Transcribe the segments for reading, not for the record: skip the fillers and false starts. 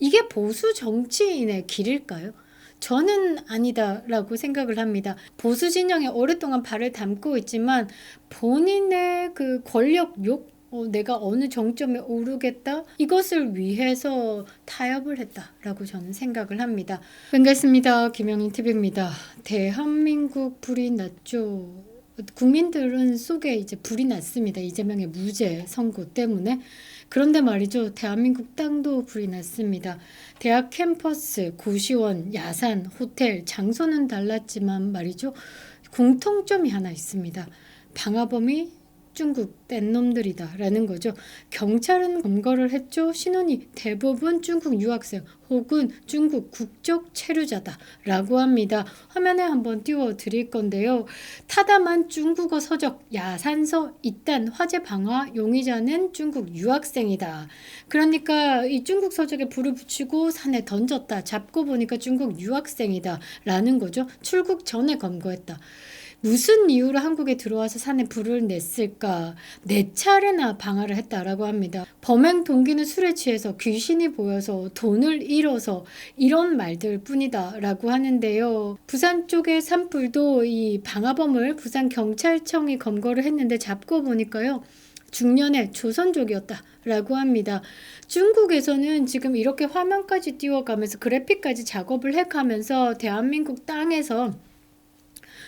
이게 보수 정치인의 길일까요? 저는 아니다라고 생각을 합니다. 보수 진영에 오랫동안 발을 담고 있지만 본인의 그 권력욕, 내가 어느 정점에 오르겠다, 이것을 위해서 타협을 했다라고 저는 생각을 합니다. 반갑습니다. 김영인 TV입니다. 대한민국 불이 났죠. 국민들은 속에 이제 불이 났습니다. 이재명의 무죄 선고 때문에. 그런데 말이죠. 대한민국 땅도 불이 났습니다. 대학 캠퍼스, 고시원, 야산, 호텔, 장소는 달랐지만 말이죠. 공통점이 하나 있습니다. 방화범이 중국 뗀놈들이다 라는 거죠. 경찰은 검거를 했죠. 신원이 대부분 중국 유학생 혹은 중국 국적 체류자다 라고 합니다. 화면에 한번 띄워 드릴 건데요. 타담한 중국어 서적, 야산서, 이딴 화재 방화 용의자는 중국 유학생이다. 그러니까 이 중국 서적에 불을 붙이고 산에 던졌다. 잡고 보니까 중국 유학생이다 라는 거죠. 출국 전에 검거했다. 무슨 이유로 한국에 들어와서 산에 불을 냈을까? 4차례나 방화를 했다라고 합니다. 범행 동기는 술에 취해서, 귀신이 보여서, 돈을 잃어서 이런 말들 뿐이다 라고 하는데요. 부산 쪽의 산불도 이 방화범을 부산경찰청이 검거를 했는데 잡고 보니까요. 중년의 조선족이었다 라고 합니다. 중국에서는 지금 이렇게 화면까지 띄워가면서 그래픽까지 작업을 해가면서 대한민국 땅에서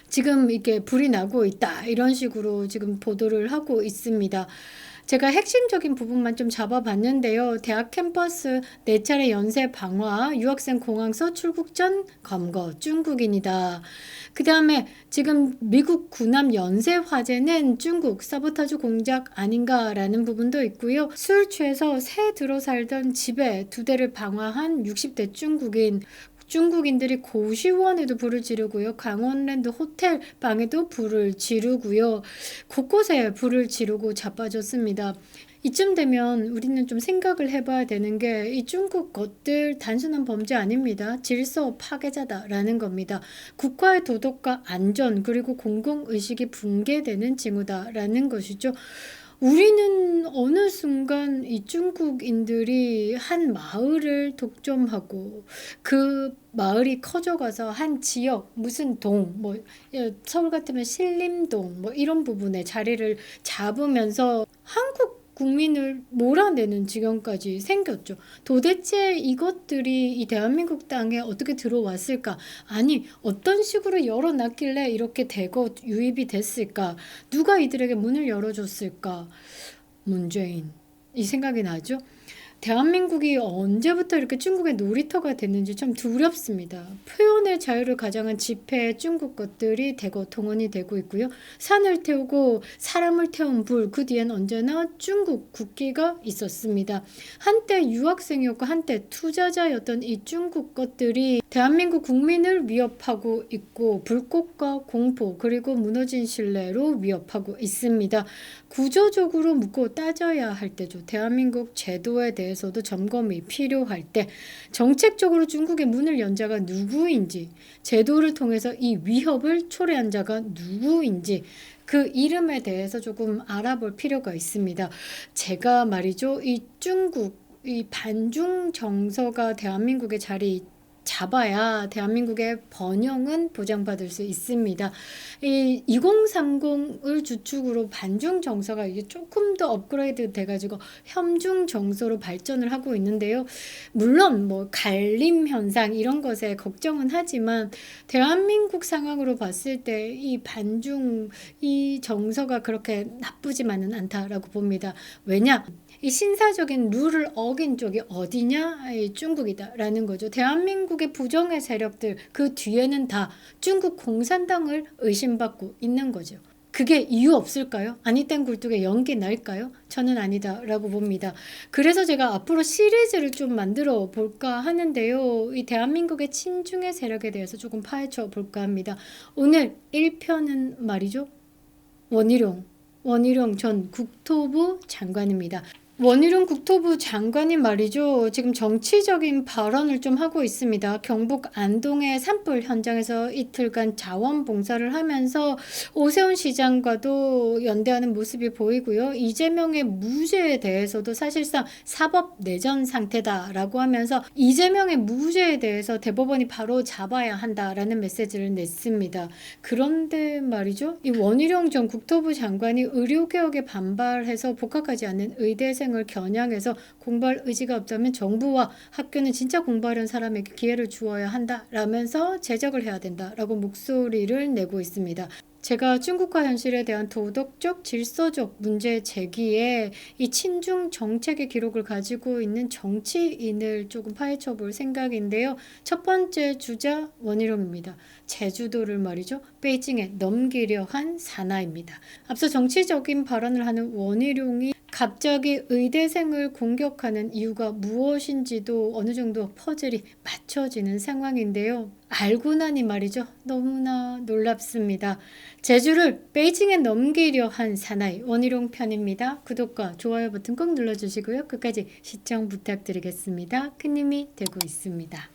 지금 이게 불이 나고 있다 이런 식으로 지금 보도를 하고 있습니다. 제가 핵심적인 부분만 좀 잡아봤는데요. 대학 캠퍼스 4차례 연쇄 방화, 유학생 공항서 출국 전 검거, 중국인이다. 그 다음에 지금 미국 구남 연쇄 화재는 중국 사보타주 공작 아닌가라는 부분도 있고요. 술 취해서 새 들어 살던 집에 2대를 방화한 60대 중국인들이 고시원에도 불을 지르고요. 강원랜드 호텔 방에도 불을 지르고요. 곳곳에 불을 지르고 자빠졌습니다. 이쯤 되면 우리는 좀 생각을 해봐야 되는 게 이 중국 것들 단순한 범죄 아닙니다. 질서 파괴자다라는 겁니다. 국가의 도덕과 안전 그리고 공공의식이 붕괴되는 징후다라는 것이죠. 우리는 어느 순간 이 중국인들이 한 마을을 독점하고 그 마을이 커져가서 한 지역 무슨 동 뭐 서울 같으면 신림동 뭐 이런 부분에 자리를 잡으면서 한국 국민을 몰아내는 지경까지 생겼죠. 도대체 이것들이 이 대한민국 땅에 어떻게 들어왔을까? 아니, 어떤 식으로 열어놨길래 이렇게 대거 유입이 됐을까? 누가 이들에게 문을 열어줬을까? 문재인. 이 생각이 나죠. 대한민국이 언제부터 이렇게 중국의 놀이터가 됐는지 참 두렵습니다. 표현의 자유를 가장한 집회에 중국 것들이 대거 동원이 되고 있고요. 산을 태우고 사람을 태운 불, 그 뒤엔 언제나 중국 국기가 있었습니다. 한때 유학생이었고 한때 투자자였던 이 중국 것들이 대한민국 국민을 위협하고 있고 불꽃과 공포 그리고 무너진 신뢰로 위협하고 있습니다. 구조적으로 묻고 따져야 할 때죠. 대한민국 제도에 대해서도 점검이 필요할 때 정책적으로 중국의 문을 연 자가 누구인지, 제도를 통해서 이 위협을 초래한 자가 누구인지 그 이름에 대해서 조금 알아볼 필요가 있습니다. 제가 말이죠. 이 중국 이 반중 정서가 대한민국에 자리 잡아야 대한민국의 번영은 보장받을 수 있습니다. 이 2030을 주축으로 반중 정서가 이게 조금 더 업그레이드 돼가지고 현중 정서로 발전을 하고 있는데요. 물론 뭐 갈림 현상 이런 것에 걱정은 하지만 대한민국 상황으로 봤을 때 이 반중 이 정서가 그렇게 나쁘지만은 않다라고 봅니다. 왜냐? 이 신사적인 룰을 어긴 쪽이 어디냐? 이 중국이다라는 거죠. 대한민국의 부정의 세력들 그 뒤에는 다 중국 공산당을 의심받고 있는 거죠. 그게 이유 없을까요? 아니 땐 굴뚝에 연기 날까요? 저는 아니다라고 봅니다. 그래서 제가 앞으로 시리즈를 좀 만들어 볼까 하는데요. 이 대한민국의 친중의 세력에 대해서 조금 파헤쳐 볼까 합니다. 오늘 1편은 말이죠. 원희룡 전 국토부 장관입니다. 원희룡 국토부 장관이 말이죠. 지금 정치적인 발언을 좀 하고 있습니다. 경북 안동의 산불 현장에서 이틀간 자원봉사를 하면서 오세훈 시장과도 연대하는 모습이 보이고요. 이재명의 무죄에 대해서도 사실상 사법 내전 상태다라고 하면서 이재명의 무죄에 대해서 대법원이 바로 잡아야 한다라는 메시지를 냈습니다. 그런데 말이죠. 이 원희룡 전 국토부 장관이 의료개혁에 반발해서 복학하지 않는 의대생을 겨냥해서 공부할 의지가 없다면 정부와 학교는 진짜 공부하려는 사람에게 기회를 주어야 한다라면서 제적을 해야 된다라고 목소리를 내고 있습니다. 제가 중국화 현실에 대한 도덕적, 질서적 문제 제기에 이 친중 정책의 기록을 가지고 있는 정치인을 조금 파헤쳐 볼 생각인데요. 첫 번째 주자 원희룡입니다. 제주도를 말이죠. 베이징에 넘기려 한 사나이입니다. 앞서 정치적인 발언을 하는 원희룡이 갑자기 의대생을 공격하는 이유가 무엇인지도 어느 정도 퍼즐이 맞춰지는 상황인데요. 알고 나니 말이죠. 너무나 놀랍습니다. 제주를 베이징에 넘기려 한 사나이 원희룡 편입니다. 구독과 좋아요 버튼 꼭 눌러주시고요. 끝까지 시청 부탁드리겠습니다. 큰 힘이 되고 있습니다.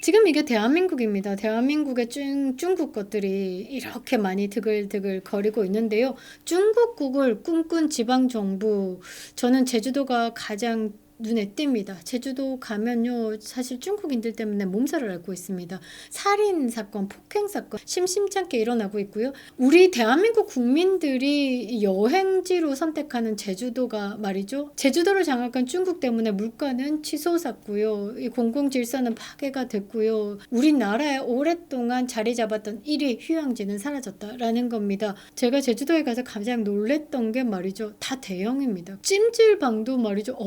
지금 이게 대한민국입니다. 대한민국의 중국 것들이 이렇게 많이 드글드글 거리고 있는데요. 중국국을 꿈꾼 지방정부, 저는 제주도가 가장 눈에 띕니다. 제주도 가면요, 사실 중국인들 때문에 몸살을 앓고 있습니다. 살인 사건, 폭행 사건 심심찮게 일어나고 있고요. 우리 대한민국 국민들이 여행지로 선택하는 제주도가 말이죠. 제주도를 장악한 중국 때문에 물가는 치솟았고요. 이 공공질서는 파괴가 됐고요. 우리나라에 오랫동안 자리 잡았던 1위 휴양지는 사라졌다라는 겁니다. 제가 제주도에 가서 가장 놀랬던 게 말이죠. 다 대형입니다. 찜질방도 말이죠.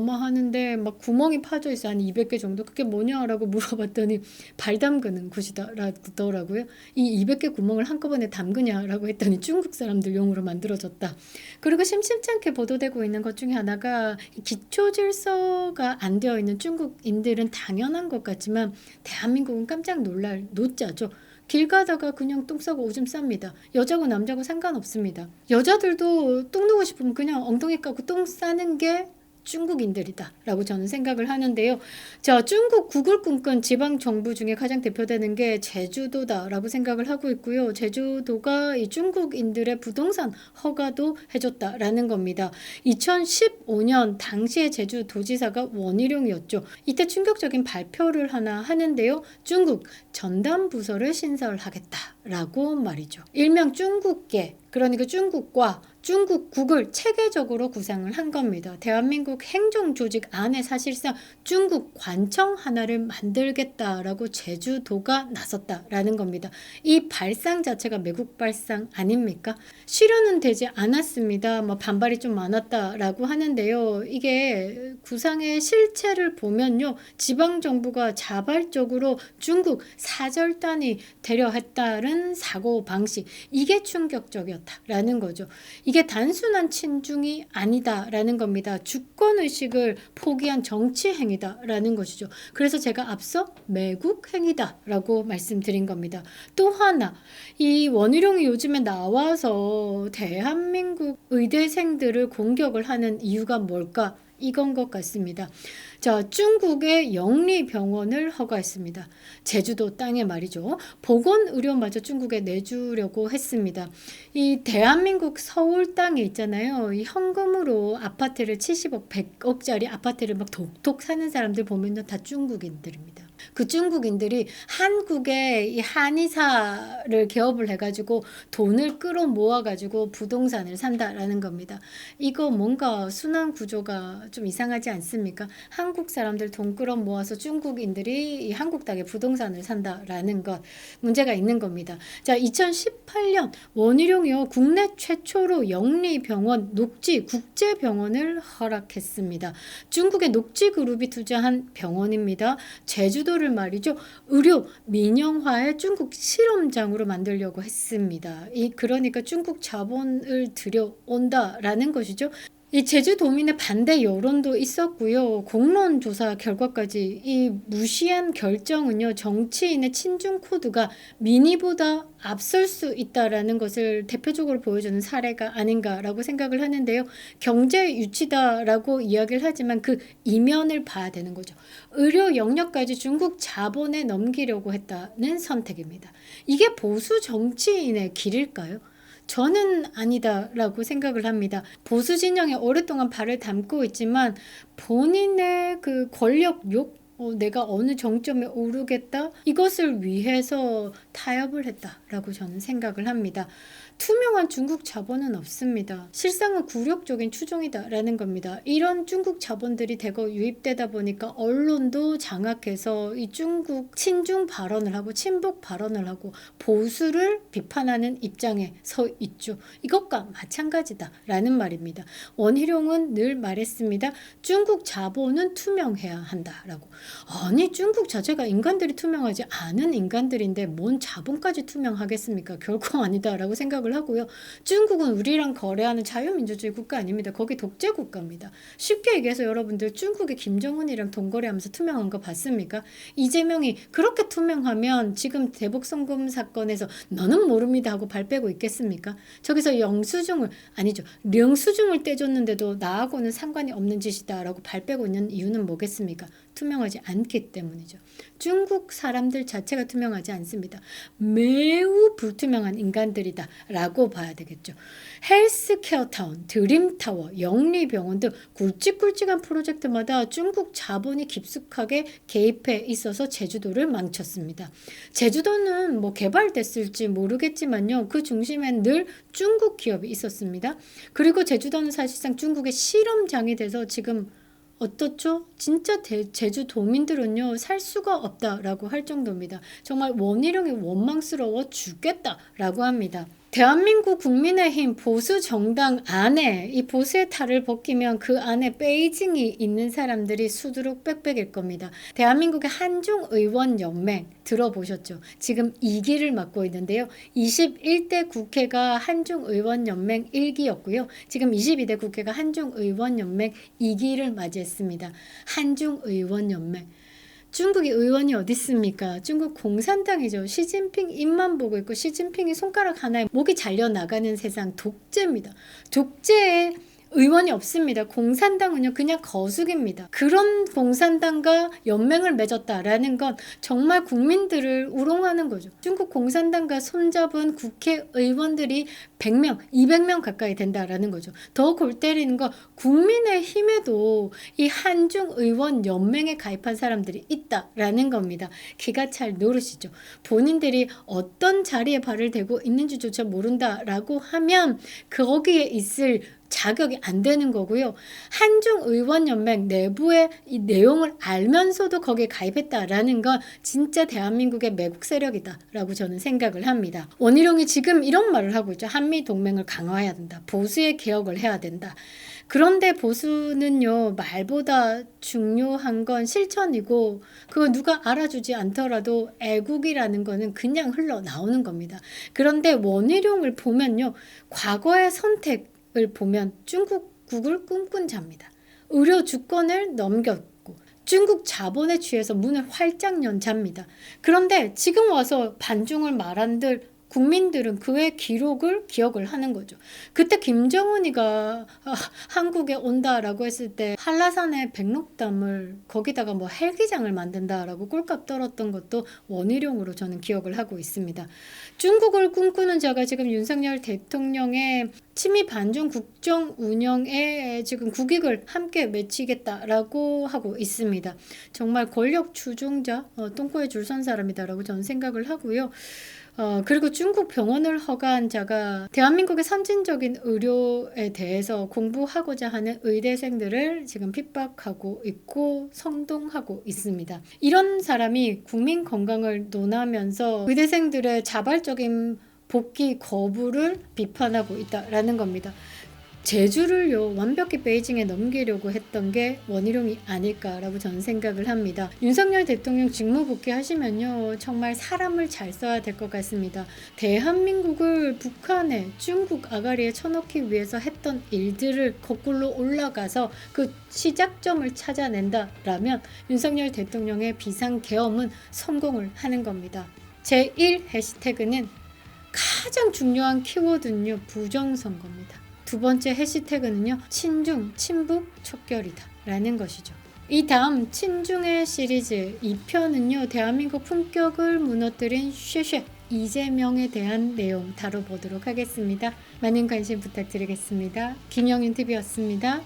하는데 막 구멍이 파져 있어. 한 200개 정도. 그게 뭐냐라고 물어봤더니 발 담그는 곳이더라고요. 이 200개 구멍을 한꺼번에 담그냐라고 했더니 중국 사람들 용으로 만들어졌다. 그리고 심심찮게 보도되고 있는 것 중에 하나가 기초 질서가 안 되어 있는 중국인들은 당연한 것 같지만 대한민국은 깜짝 놀랄 노자죠. 길 가다가 그냥 똥 싸고 오줌 쌉니다. 여자고 남자고 상관없습니다. 여자들도 똥 누고 싶으면 그냥 엉덩이 까고 똥 싸는 게 중국인들이다 라고 저는 생각을 하는데요. 자, 중국 국을 꿈꾼 지방 정부 중에 가장 대표되는 게 제주도다 라고 생각을 하고 있고요. 제주도가 이 중국인들의 부동산 허가도 해줬다라는 겁니다. 2015년 당시의 제주도지사가 원희룡이었죠. 이때 충격적인 발표를 하나 하는데요. 중국 전담부서를 신설하겠다라고 말이죠. 일명 중국계, 그러니까 중국과 중국국을 체계적으로 구상을 한 겁니다. 대한민국 행정조직 안에 사실상 중국 관청 하나를 만들겠다라고 제주도가 나섰다라는 겁니다. 이 발상 자체가 매국 발상 아닙니까? 실현은 되지 않았습니다. 반발이 좀 많았다라고 하는데요. 이게 구상의 실체를 보면요. 지방정부가 자발적으로 중국 사절단이 되려 했다는 사고방식, 이게 충격적이었다라는 거죠. 이게 단순한 친중이 아니다라는 겁니다. 주권의식을 포기한 정치행위다라는 것이죠. 그래서 제가 앞서 매국행위다라고 말씀드린 겁니다. 또 하나, 이 원희룡이 요즘에 나와서 대한민국 의대생들을 공격을 하는 이유가 뭘까? 이건 것 같습니다. 자, 중국의 영리병원을 허가했습니다. 제주도 땅에 말이죠. 보건의료마저 중국에 내주려고 했습니다. 이 대한민국 서울 땅에 있잖아요. 이 현금으로 아파트를 70억, 100억짜리 아파트를 막 독독 사는 사람들 보면 다 중국인들입니다. 그 중국인들이 한국에 이 한의사를 개업을 해가지고 돈을 끌어모아가지고 부동산을 산다라는 겁니다. 이거 뭔가 순환 구조가 좀 이상하지 않습니까? 한국 사람들 돈 끌어모아서 중국인들이 이 한국 땅에 부동산을 산다라는 것, 문제가 있는 겁니다. 자, 2018년 원희룡이요, 국내 최초로 영리병원 녹지 국제병원을 허락했습니다. 중국의 녹지그룹이 투자한 병원입니다. 제주도를 말이죠, 의료 민영화의 중국 실험장으로 만들려고 했습니다. 그러니까 중국 자본을 들여온다라는 것이죠. 이 제주도민의 반대 여론도 있었고요. 공론 조사 결과까지 이 무시한 결정은요. 정치인의 친중 코드가 민의보다 앞설 수 있다라는 것을 대표적으로 보여주는 사례가 아닌가라고 생각을 하는데요. 경제 유치다라고 이야기를 하지만 그 이면을 봐야 되는 거죠. 의료 영역까지 중국 자본에 넘기려고 했다는 선택입니다. 이게 보수 정치인의 길일까요? 저는 아니다라고 생각을 합니다. 보수 진영에 오랫동안 발을 담고 있지만 본인의 그 권력욕, 내가 어느 정점에 오르겠다 이것을 위해서 타협을 했다라고 저는 생각을 합니다. 투명한 중국 자본은 없습니다. 실상은 굴욕적인 추종이다라는 겁니다. 이런 중국 자본들이 대거 유입되다 보니까 언론도 장악해서 이 중국 친중 발언을 하고 친북 발언을 하고 보수를 비판하는 입장에 서 있죠. 이것과 마찬가지다라는 말입니다. 원희룡은 늘 말했습니다. 중국 자본은 투명해야 한다라고. 아니 중국 자체가 인간들이 투명하지 않은 인간들인데 뭔 자본까지 투명하겠습니까? 결코 아니다라고 생각을 하고요. 중국은 우리랑 거래하는 자유민주주의 국가 아닙니다. 거기 독재 국가입니다. 쉽게 얘기해서 여러분들 중국의 김정은이랑 돈거래하면서 투명한 거 봤습니까? 이재명이 그렇게 투명하면 지금 대북송금 사건에서 너는 모릅니다 하고 발 빼고 있겠습니까? 저기서 영수증을 아니죠. 령수증을 떼줬는데도 나하고는 상관이 없는 짓이다라고 발 빼고 있는 이유는 뭐겠습니까? 투명하지 않기 때문이죠. 중국 사람들 자체가 투명하지 않습니다. 매우 불투명한 인간들이다 라고 봐야 되겠죠. 헬스케어타운, 드림타워, 영리병원 등 굵직굵직한 프로젝트마다 중국 자본이 깊숙하게 개입해 있어서 제주도를 망쳤습니다. 제주도는 뭐 개발됐을지 모르겠지만요. 그 중심엔 늘 중국 기업이 있었습니다. 그리고 제주도는 사실상 중국의 실험장이 돼서 지금 어떻죠? 진짜 제주도민들은요 살 수가 없다라고 할 정도입니다. 정말 원희룡이 원망스러워 죽겠다라고 합니다. 대한민국 국민의힘 보수 정당 안에 이 보수의 탈을 벗기면 그 안에 베이징이 있는 사람들이 수두룩 빽빽일 겁니다. 대한민국의 한중의원연맹 들어보셨죠? 지금 2기를 맡고 있는데요. 21대 국회가 한중의원연맹 1기였고요. 지금 22대 국회가 한중의원연맹 2기를 맞이했습니다. 한중의원연맹. 중국의 의원이 어디 있습니까? 중국 공산당이죠. 시진핑 입만 보고 있고 시진핑이 손가락 하나에 목이 잘려나가는 세상 독재입니다. 독재에 의원이 없습니다. 공산당은요 그냥 거수기입니다. 그런 공산당과 연맹을 맺었다라는 건 정말 국민들을 우롱하는 거죠. 중국 공산당과 손잡은 국회의원들이 100명, 200명 가까이 된다라는 거죠. 더 골 때리는 건 국민의힘에도 이 한중의원 연맹에 가입한 사람들이 있다라는 겁니다. 기가 찰 노릇이죠. 본인들이 어떤 자리에 발을 대고 있는지조차 모른다라고 하면 거기에 있을 자격이 안 되는 거고요. 한중의원연맹 내부의 이 내용을 알면서도 거기에 가입했다라는 건 진짜 대한민국의 매국 세력이다라고 저는 생각을 합니다. 원희룡이 지금 이런 말을 하고 있죠. 한미동맹을 강화해야 된다. 보수의 개혁을 해야 된다. 그런데 보수는요 말보다 중요한 건 실천이고 그거 누가 알아주지 않더라도 애국이라는 거는 그냥 흘러나오는 겁니다. 그런데 원희룡을 보면요 과거의 선택 을 보면 중국국을 꿈꾼 자입니다. 의료 주권을 넘겼고 중국 자본에 취해서 문을 활짝 연 자입니다. 그런데 지금 와서 반중을 말한들 국민들은 그의 기록을 기억을 하는 거죠. 그때 김정은이가 한국에 온다라고 했을 때 한라산에 백록담을 거기다가 뭐 헬기장을 만든다라고 꼴값 떨었던 것도 원희룡으로 저는 기억을 하고 있습니다. 중국을 꿈꾸는 자가 지금 윤석열 대통령의 친미 반중 국정 운영에 지금 국익을 함께 맺히겠다라고 하고 있습니다. 정말 권력 추종자, 똥꼬에 줄 선 사람이다라고 저는 생각을 하고요. 그리고 중국 병원을 허가한 자가 대한민국의 선진적인 의료에 대해서 공부하고자 하는 의대생들을 지금 핍박하고 있고 선동하고 있습니다. 이런 사람이 국민 건강을 논하면서 의대생들의 자발적인 복귀 거부를 비판하고 있다라는 겁니다. 제주를요 완벽히 베이징에 넘기려고 했던 게 원희룡이 아닐까라고 저는 생각을 합니다. 윤석열 대통령 직무복귀 하시면요 정말 사람을 잘 써야 될 것 같습니다. 대한민국을 북한에 중국 아가리에 쳐넣기 위해서 했던 일들을 거꾸로 올라가서 그 시작점을 찾아낸다라면 윤석열 대통령의 비상계엄은 성공을 하는 겁니다. 제1 해시태그는 가장 중요한 키워드는요 부정선거입니다. 두 번째 해시태그는요 친중, 친북, 척결이다 라는 것이죠. 이 다음 친중의 시리즈 2편은요 대한민국 품격을 무너뜨린 쉐쉐 이재명에 대한 내용 다뤄보도록 하겠습니다. 많은 관심 부탁드리겠습니다. 김영윤 TV였습니다.